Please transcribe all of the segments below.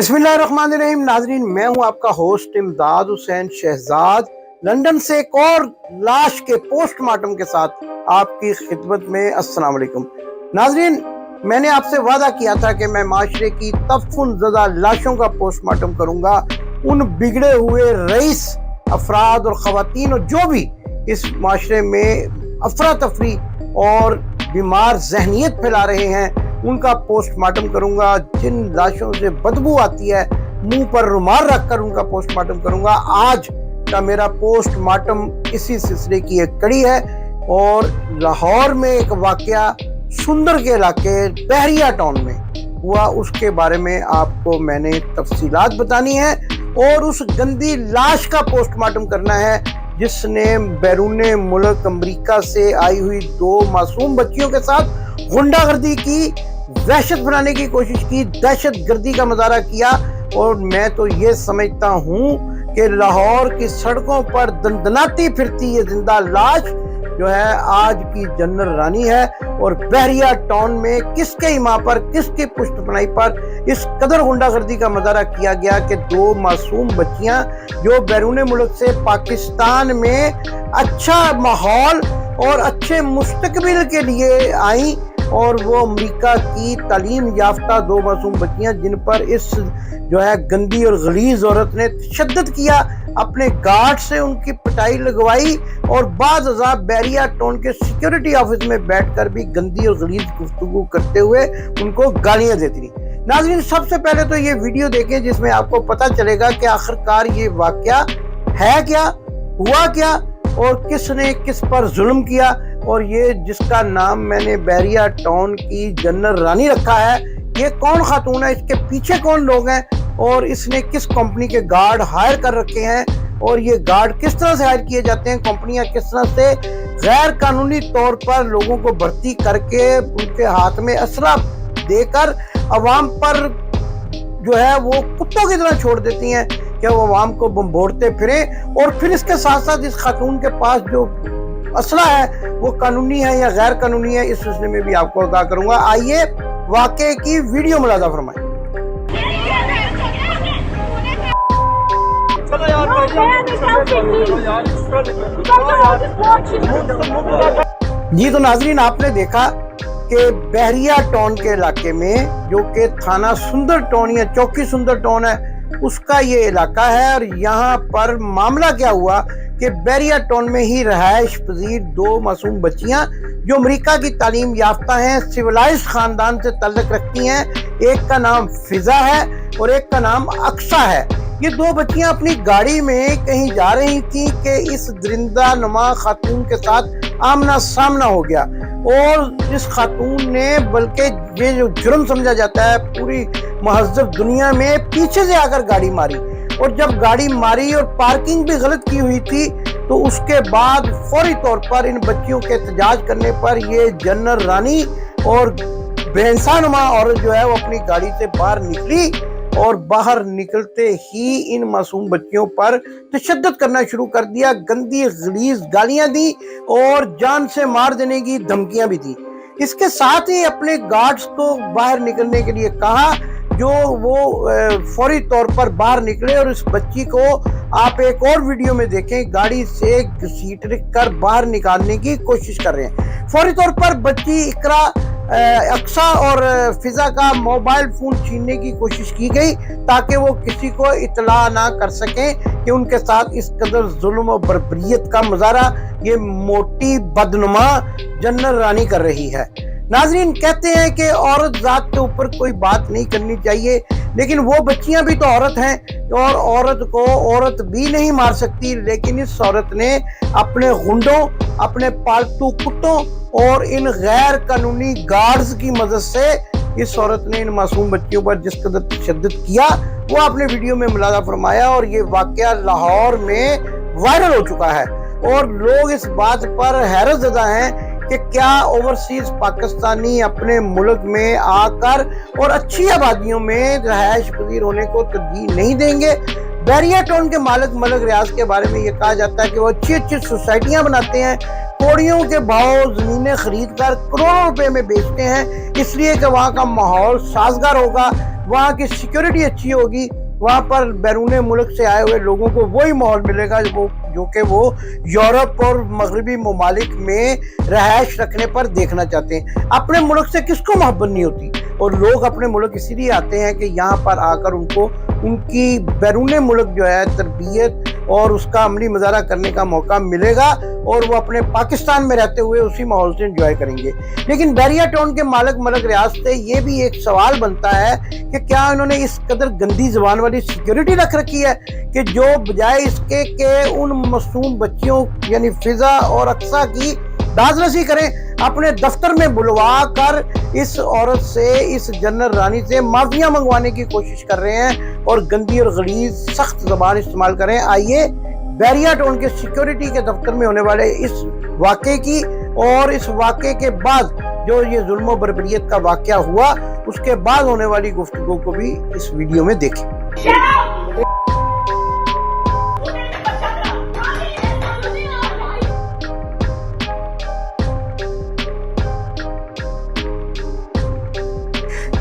बिस्मिल्लाहिर्रहमानिर्रहीम। नाजरीन, मैं हूं आपका होस्ट इमदाद हुसैन शहजाद, लंदन से एक और लाश के पोस्टमार्टम के साथ आपकी खिदमत में। अस्सलाम वालेकुम नाजरीन, मैंने आपसे वादा किया था कि मैं माशरे की तफून ज़दा लाशों का पोस्टमार्टम करूंगा, उन बिगड़े हुए रईस अफराद और ख़वातीन और जो भी इस माशरे में अफरा तफरी और बीमार जहनीत फैला रहे हैं उनका पोस्टमार्टम करूंगा। जिन लाशों से बदबू आती है मुंह पर रुमाल रखकर उनका पोस्टमार्टम करूंगा। आज का मेरा पोस्टमार्टम इसी सिलसिले की एक कड़ी है और लाहौर में एक वाकया सुंदर के इलाके बहरिया टाउन में हुआ, उसके बारे में आपको मैंने तफसीलात बतानी है और उस गंदी लाश का पोस्टमार्टम करना है जिसने बैरून मुल्क अमरीका से आई हुई 2 मासूम बच्चियों के साथ गुंडागर्दी की, वहशत बनाने की कोशिश की, दहशत गर्दी का मुजाहरा किया। और मैं तो ये समझता हूँ कि लाहौर की सड़कों पर दंदनाती फिरती ये जिंदा लाश जो है आज की जनरल रानी है। और बहरिया टाउन में किसके इमा पर, किसकी पुष्टपनाही पर इस कदर गुंडागर्दी का मुजाहरा किया गया कि 2 मासूम बच्चियां जो बैरून मुल्क से पाकिस्तान में अच्छा माहौल और अच्छे मुस्तकबिल के लिए आई और वो अमेरिका की तालीम याफ्ता 2 मासूम बच्चियां जिन पर इस जो है गंदी और गलीज औरत ने तशद्दुद किया, अपने गार्ड से उनकी पिटाई लगवाई और बाद अज़ाब बहरिया टाउन के सिक्योरिटी ऑफिस में बैठकर भी गंदी और गलीज गुफ्तगू करते हुए उनको गालियां देती रही। नाज़रीन, सबसे पहले तो ये वीडियो देखें जिसमें आपको पता चलेगा कि आखिरकार ये वाकया है क्या, हुआ क्या और किसने किस पर जुल्म किया। और ये जिसका नाम मैंने बहरिया टाउन की जनरल रानी रखा है, ये कौन खातून है, इसके पीछे कौन लोग हैं और इसने किस कंपनी के गार्ड हायर कर रखे हैं और ये गार्ड किस तरह से हायर किए जाते हैं, कंपनियां किस तरह से गैर कानूनी तौर पर लोगों को भर्ती करके उनके हाथ में असला देकर अवाम पर जो है वो कुत्तों की तरह छोड़ देती हैं कि वो अवाम को बम्बोड़ते फिरें। और फिर इसके साथ साथ इस खातून के पास जो असला है वो कानूनी है या गैर कानूनी है, इस सिलसिले में भी आपको आगाह करूंगा। आइए वाकये की वीडियो मुलाजा फरमाएं। जी तो नाजरीन, आपने देखा कि बहरिया टाउन के इलाके में जो कि थाना सुंदर टाउन या चौकी सुंदर टाउन है उसका ये इलाका है। और यहाँ पर मामला क्या हुआ कि बहरिया टाउन में ही रहायश पजीर 2 मासूम बच्चियां जो अमेरिका की तालीम याफ्ता हैं, सिविलाइज्ड खानदान से ताल्लुक रखती हैं, एक का नाम फिजा है और एक का नाम अक्सा है। ये 2 बच्चियां अपनी गाड़ी में कहीं जा रही थी कि इस दरिंदा नुमा खातून के साथ आमना सामना हो गया और इस खातून ने, बल्कि ये जो जुर्म समझा जाता है पूरी महज़ब दुनिया में, पीछे से आकर गाड़ी मारी। और जब गाड़ी मारी और पार्किंग भी गलत की हुई थी तो उसके बाद फौरी तौर पर इन बच्चियों के एहतजाज करने पर ये जनरल रानी और बेइंसानुमा औरत जो है वो अपनी गाड़ी से बाहर निकली और बाहर निकलते ही इन मासूम बच्चियों पर तशद्दुद करना शुरू कर दिया, गंदी गलीज गालियां दी और जान से मार देने की धमकियां भी दी। इसके साथ ही अपने गार्ड्स को बाहर निकलने के लिए कहा, जो वो फौरी तौर पर बाहर निकले और इस बच्ची को आप एक और वीडियो में देखें, गाड़ी से घसीट कर बाहर निकालने की कोशिश कर रहे हैं। फौरी तौर पर बच्ची इकरा, अक्सा और फिजा का मोबाइल फोन छीनने की कोशिश की गई ताकि वो किसी को इतला ना कर सकें कि उनके साथ इस कदर जुल्म और बर्बरियत का मुजाहरा ये मोटी बदनुमा जनरल रानी कर रही है। नाजरीन, कहते हैं कि औरत जात के ऊपर कोई बात नहीं करनी चाहिए, लेकिन वो बच्चियां भी तो औरत हैं और औरत को औरत भी नहीं मार सकती। लेकिन इस औरत ने अपने गुंडों, अपने पालतू कुत्तों और इन गैर कानूनी गार्ड्स की मदद से इस औरत ने इन मासूम बच्चियों पर जिस कदर तशद्दुद किया वो आपने वीडियो में मुलाजा फरमाया। और ये वाकया लाहौर में वायरल हो चुका है और लोग इस बात पर हैरत ज़दा हैं कि क्या ओवरसीज पाकिस्तानी अपने मुल्क में आकर और अच्छी आबादियों में रहायश पजीर होने को तरजीह नहीं देंगे। बहरिया टाउन के मालिक मलिक रियाज के बारे में ये कहा जाता है कि वो अच्छी अच्छी सोसाइटियां बनाते हैं, कौड़ियों के भाव जमीनें खरीद कर करोड़ों रुपए में बेचते हैं, इसलिए कि वहाँ का माहौल साजगार होगा, वहाँ की सिक्योरिटी अच्छी होगी, वहाँ पर बैरून मुल्क से आए हुए लोगों को वही माहौल मिलेगा जो कि वो यूरोप और मगरबी ममालिक में रहायश रखने पर देखना चाहते हैं। अपने मुल्क से किसको मोहब्बत नहीं होती, और लोग अपने मुल्क इसीलिए आते हैं कि यहाँ पर आकर उनको उनकी बैरून मुल्क जो है तरबियत और उसका अमली मुजाहरा करने का मौका मिलेगा, और वो अपने पाकिस्तान में रहते हुए उसी माहौल से एंजॉय करेंगे। लेकिन बहरिया टाउन के मालिक मलक रियाज से ये भी एक सवाल बनता है कि क्या इन्होंने इस कदर गंदी जुबान वाली सिक्योरिटी रख रखी है कि जो बजाय इसके कि उन मासूम बच्चियों यानी फिजा और अक्सा की दाजरसी करें, अपने दफ्तर में बुलवा कर इस औरत से, इस जनरल रानी से माफिया मंगवाने की कोशिश कर रहे हैं और गंदी और गलीज सख्त जबान इस्तेमाल करें। आइए बहरिया टाउन के सिक्योरिटी के दफ्तर में होने वाले इस वाक़े की और इस वाक़े के बाद जो ये जुल्म बर्बरियत का वाक़या हुआ उसके बाद होने वाली गुफ्तगू को भी इस वीडियो में देखें।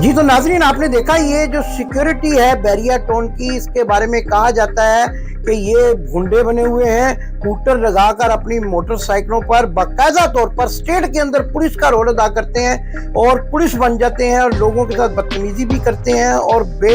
जी तो नाजरीन, आपने देखा ये जो सिक्योरिटी है बहरिया टाउन की, इसके बारे में कहा जाता है कि ये गुंडे बने हुए हैं, स्कूटर लगाकर अपनी मोटरसाइकिलों पर बाकायदा तौर पर स्टेट के अंदर पुलिस का रोल अदा करते हैं और पुलिस बन जाते हैं और लोगों के साथ बदतमीजी भी करते हैं और बे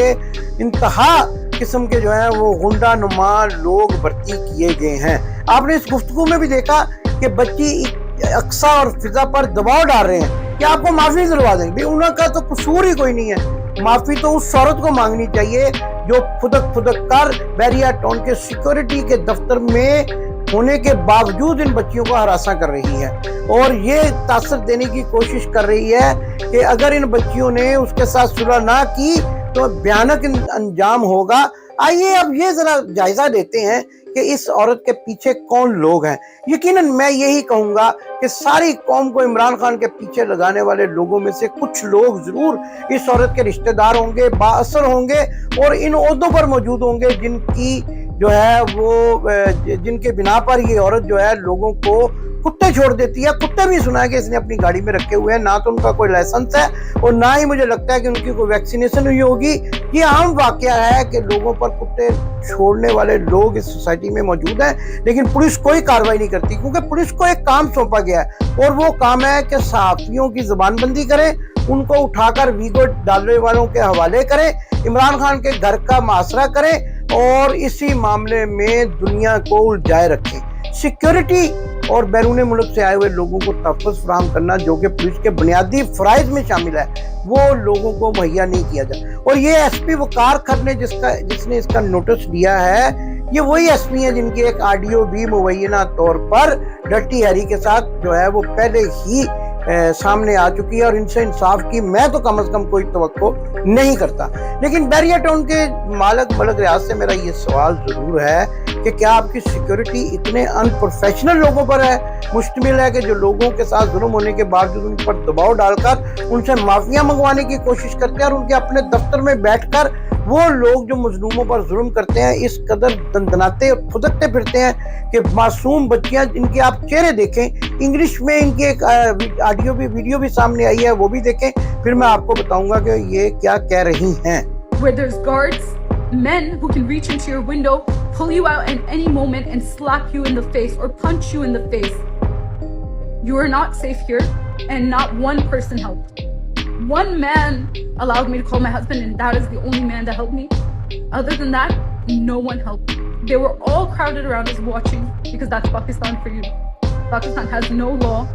इंतहा किस्म के जो है वो गुंडा नुमा लोग भर्ती किए गए हैं। आपने इस गुफ्तगू में भी देखा कि बच्ची अक्सा और फिजा पर दबाव डाल रहे हैं कि आपको माफी दिलवा देंगे। उनका तो कसूर ही कोई नहीं है, माफी तो उस औरत को मांगनी चाहिए जो फुदक कर बहरिया टाउन के सिक्योरिटी के दफ्तर में होने के बावजूद इन बच्चियों को हरासा कर रही है और ये तासर देने की कोशिश कर रही है कि अगर इन बच्चियों ने उसके साथ सुलह ना की तो भयानक अंजाम होगा। आइए अब ये जरा जायजा लेते हैं कि इस औरत के पीछे कौन लोग हैं। यकीनन मैं यही कहूंगा कि सारी कौम को इमरान खान के पीछे लगाने वाले लोगों में से कुछ लोग जरूर इस औरत के रिश्तेदार होंगे, बाअसर होंगे और इन ओहदों पर मौजूद होंगे जिनकी जो है वो जिनके बिना पर ये औरत जो है लोगों को कुत्ते छोड़ देती है। कुत्ते भी सुना है कि इसने अपनी गाड़ी में रखे हुए हैं, ना तो उनका कोई लाइसेंस है और ना ही मुझे लगता है कि उनकी कोई वैक्सीनेशन हुई होगी। ये आम वाकया है कि लोगों पर कुत्ते छोड़ने वाले लोग इस सोसाइटी में मौजूद हैं, लेकिन पुलिस कोई कार्रवाई नहीं करती क्योंकि पुलिस को एक काम सौंपा गया है और वो काम है कि सहाफियों की जुबानबंदी करें, उनको उठाकर वीडियो डालने वालों के हवाले करें, इमरान खान के घर का मुआसरा करें और इसी मामले में दुनिया को उलझाए रखें। सिक्योरिटी और बैरून मुल्क से आए हुए लोगों को तहफ़्फ़ुज़ फराहम करना जो कि पुलिस के बुनियादी फ़राइज़ में शामिल है, वो लोगों को मुहैया नहीं किया जाता। और ये एसपी वकार खर ने जिसने इसका नोटिस लिया है, ये वही एसपी हैं जिनकी एक ऑडियो भी मुबैना तौर पर डर्टी हैरी के साथ जो है वो पहले ही सामने आ चुकी है और इनसे इंसाफ की मैं तो कम से कम कोई तवक्को नहीं करता। लेकिन बहरिया टाउन के मालिक मलक रियाज से मेरा ये सवाल जरूर है कि क्या आपकी सिक्योरिटी इतने अनप्रोफेशनल लोगों पर है मुश्तमिल है कि जो लोगों के साथ जुल्म होने के बावजूद उन पर दबाव डालकर उनसे माफिया मंगवाने की कोशिश करते हैं और उनके अपने दफ्तर में बैठकर वो लोग जो मजलूमों पर जुल्म करते हैं इस कदर दंदनाते और फुदकते फिरते हैं कि मासूम बच्चियां जिनके आप चेहरे देखें, इंग्लिश में इनकी एक ऑडियो भी वीडियो भी सामने आई है, वो भी देखें, फिर मैं आपको बताऊंगा कि ये क्या कह रही हैं। Where there's guards, men who can reach into your window, pull you out at any moment and slap you in the face or punch you in the face. You are not safe here and not one person helped. One man allowed me to call my husband and that is the only man that helped me. Other than that, no one helped. They were all crowded around us watching because that's Pakistan for you. Pakistan has no law.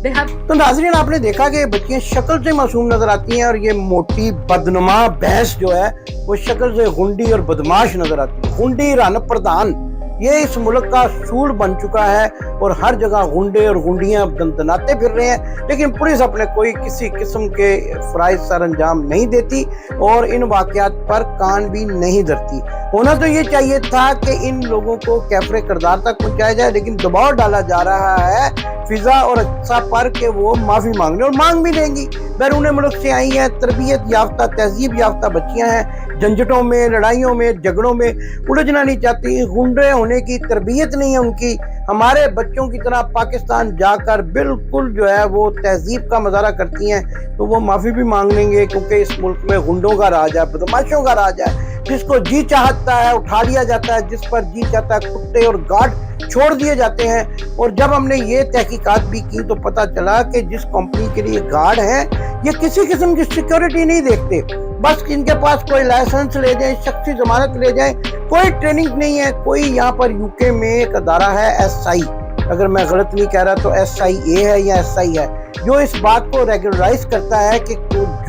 They have... तो नाज़रीन, आपने देखा कि बच्चियां शक्ल से मासूम नजर आती हैं और ये मोटी बदनुमा भैंस जो है वो शक्ल से गुंडी और बदमाश नजर आती है। गुंडी राना प्रधान ये इस मुल्क का सूल बन चुका है और हर जगह गुंडे और गुंडियां दंदनाते फिर रहे हैं, लेकिन पुलिस अपने कोई किसी किस्म के फराइज सर अंजाम नहीं देती और इन वाकयात पर कान भी नहीं धरती। होना तो ये चाहिए था कि इन लोगों को कैफरे किरदार तक पहुंचाया जाए, लेकिन दबाव डाला जा रहा है फिजा और अक्सा पर कि वो माफ़ी मांगने और मांग भी लेंगी। बैरून मुल्क से आई हैं, तरबियत याफ्ता तहजीब याफ्ता बच्चियाँ हैं, झंझटों में लड़ाइयों में झगड़ों में उलझना नहीं चाहती, गुंडे होने की तरबियत नहीं है उनकी। हमारे बच्चों की तरह पाकिस्तान जाकर बिल्कुल जो है वो तहजीब का मजारा करती हैं, तो वो माफ़ी भी मांग लेंगे, क्योंकि इस मुल्क में गुंडों का राज है, बदमाशों का राज है। जिसको जी चाहता है उठा लिया जाता है, जिस पर जी चाहता है कुत्ते और गार्ड छोड़ दिए जाते हैं। और जब हमने ये तहकीकात भी की तो पता चला कि जिस कंपनी के लिए गार्ड हैं ये किसी किस्म की सिक्योरिटी नहीं देखते, बस इनके पास कोई लाइसेंस ले जाए, शख्सी जमानत ले जाए, कोई ट्रेनिंग नहीं है। कोई यहाँ पर यूके में एक अदारा है SI, अगर मैं गलत नहीं कह रहा तो SIA है या SI है, जो इस बात को रेगुलराइज करता है कि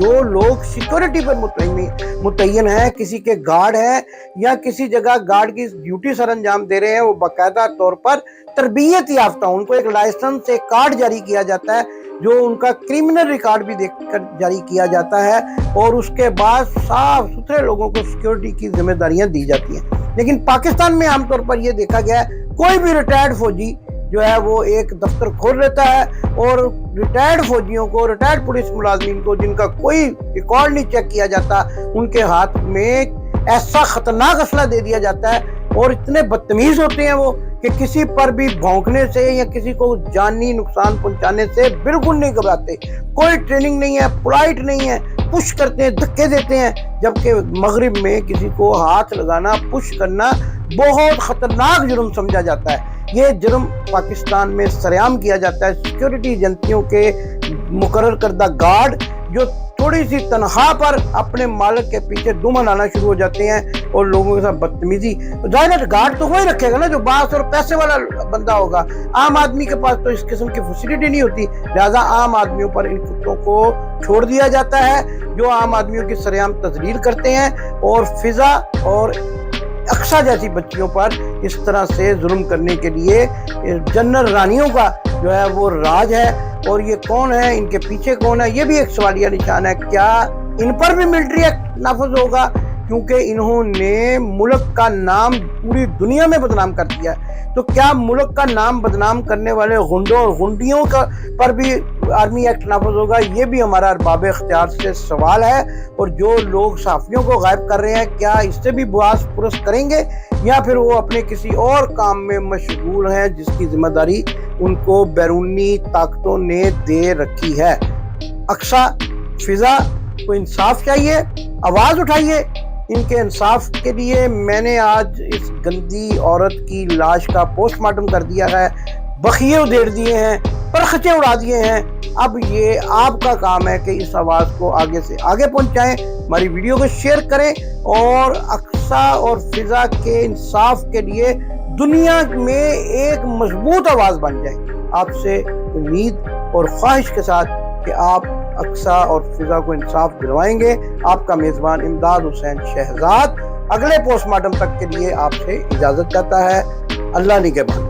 जो लोग सिक्योरिटी पर मुतय्यन हैं, किसी के गार्ड हैं या किसी जगह गार्ड की ड्यूटी सर अंजाम दे रहे हैं, वो बाकायदा तौर पर तरबियत याफ्ता, उनको एक लाइसेंस एक कार्ड जारी किया जाता है, जो उनका क्रिमिनल रिकॉर्ड भी देखकर जारी किया जाता है, और उसके बाद साफ सुथरे लोगों को सिक्योरिटी की जिम्मेदारियां दी जाती हैं। लेकिन पाकिस्तान में आमतौर पर यह देखा गया है, कोई भी रिटायर्ड फौजी जो है वो एक दफ्तर खोल लेता है और रिटायर्ड फौजियों को, रिटायर्ड पुलिस मुलाजमीन को, जिनका कोई रिकॉर्ड नहीं चेक किया जाता, उनके हाथ में ऐसा खतरनाक असला दे दिया जाता है, और इतने बदतमीज होते हैं वो कि किसी पर भी भौंकने से या किसी को जानी नुकसान पहुंचाने से बिल्कुल नहीं घबराते। कोई ट्रेनिंग नहीं है, पोलाइट नहीं है, पुश करते हैं, धक्के देते हैं, जबकि मगरिब में किसी को हाथ लगाना, पुश करना बहुत खतरनाक जुर्म समझा जाता है। ये जुर्म पाकिस्तान में सरेआम किया जाता है। सिक्योरिटी एजेंसियों के मुकर्रर करदा गार्ड जो थोड़ी सी तनख्वाह पर अपने मालिक के पीछे दुम मनाना शुरू हो जाते हैं और लोगों के साथ बदतमीजी, जाहिर गार्ड तो वही रखेगा ना जो बास और पैसे वाला बंदा होगा। आम आदमी के पास तो इस किस्म की फैसिलिटी नहीं होती, लिहाजा आम आदमियों पर इन कुत्तों को छोड़ दिया जाता है, जो आम आदमियों की सरेआम तजलील करते हैं, और फिजा और अक्सा जैसी बच्चियों पर इस तरह से जुल्म करने के लिए जनरल रानियों का जो है वो राज है। और ये कौन है, इनके पीछे कौन है, ये भी एक सवालिया निशान है। क्या इन पर भी मिलिट्री एक्ट नाफिज होगा, क्योंकि इन्होंने मुल्क का नाम पूरी दुनिया में बदनाम कर दिया है। तो क्या मुल्क का नाम बदनाम करने वाले गुंडों और गुंडियों का पर भी आर्मी एक्ट नाफिज होगा, ये भी हमारा अरबाब इख्तियार से सवाल है। और जो लोग सहाफ़ियों को गायब कर रहे हैं, क्या इससे भी बुआस पुरस करेंगे, या फिर वो अपने किसी और काम में मशगूल हैं जिसकी जिम्मेदारी उनको बैरूनी ताकतों ने दे रखी है। अक्सा, फिजा को इंसाफ चाहिए, आवाज़ उठाइए इनके इंसाफ के लिए। मैंने आज इस गंदी औरत की लाश का पोस्टमार्टम कर दिया है, बखिए उधेड़ दिए हैं, परखचे उड़ा दिए हैं। अब ये आपका काम है कि इस आवाज़ को आगे से आगे पहुंचाएं, हमारी वीडियो को शेयर करें और अक्सा और फिजा के इंसाफ के लिए दुनिया में एक मजबूत आवाज़ बन जाए। आपसे उम्मीद और ख्वाहिश के साथ कि आप अक्सा और फिजा को इंसाफ दिलवाएंगे। आपका मेज़बान इमदाद हुसैन शहजाद अगले पोस्टमार्टम तक के लिए आपसे इजाज़त चाहता है। अल्लाह निगहबान।